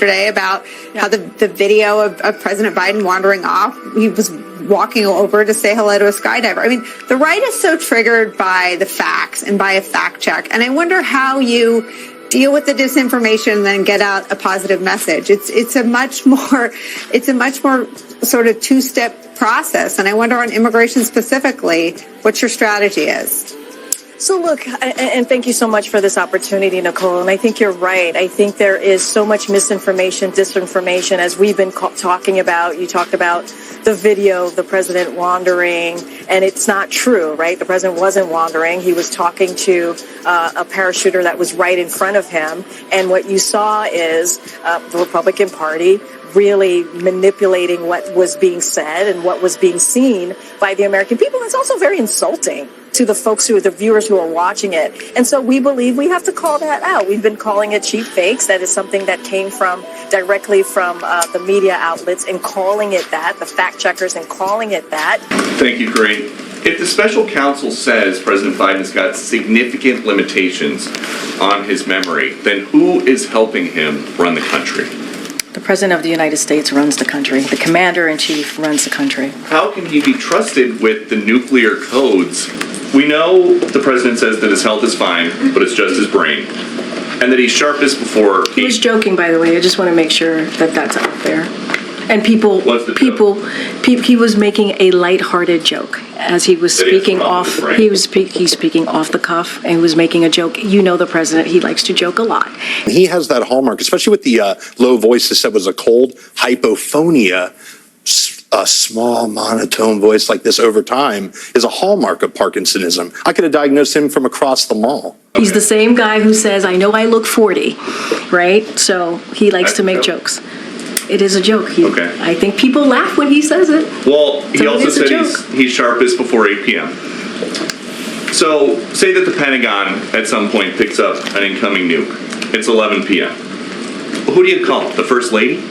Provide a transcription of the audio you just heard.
yesterday about how the video of President Biden wandering off, he was walking over to say hello to a skydiver. I mean, the right is so triggered by the facts and by a fact check. And I wonder how you deal with the disinformation and then get out a positive message. It's a much more sort of two-step process. And I wonder on immigration specifically, what your strategy is. So look, and thank you so much for this opportunity, Nicole. And I think you're right. I think there is so much misinformation, disinformation, as we've been talking about. You talked about the video of the president wandering, and it's not true, right? The president wasn't wandering. He was talking to a parachuter that was right in front of him. And what you saw is the Republican Party really manipulating what was being said and what was being seen by the American people. It's also very insulting to the folks the viewers who are watching it. And so we believe we have to call that out. We've been calling it cheap fakes. That is something that came directly from the media outlets and calling it that, the fact checkers and calling it that. Thank you, Corinne. If the special counsel says President Biden has got significant limitations on his memory, then who is helping him run the country? The President of the United States runs the country. The Commander-in-Chief runs the country. How can he be trusted with the nuclear codes? We know the president says that his health is fine, but it's just his brain. And that he's sharpest before... He was joking, by the way. I just want to make sure that that's out there. And he was making a lighthearted joke as he was speaking off. He's speaking off the cuff, and he was making a joke. You know the president; he likes to joke a lot. He has that hallmark, especially with the low voice that said was a cold hypophonia. A small monotone voice like this over time is a hallmark of Parkinsonism. I could have diagnosed him from across the mall. He's the same guy who says, "I know I look 40," right? So he likes to make jokes. It is a joke. I think people laugh when he says it. Well, he also said he's sharpest before 8 p.m. So say that the Pentagon at some point picks up an incoming nuke. It's 11 p.m. Who do you call? The First Lady?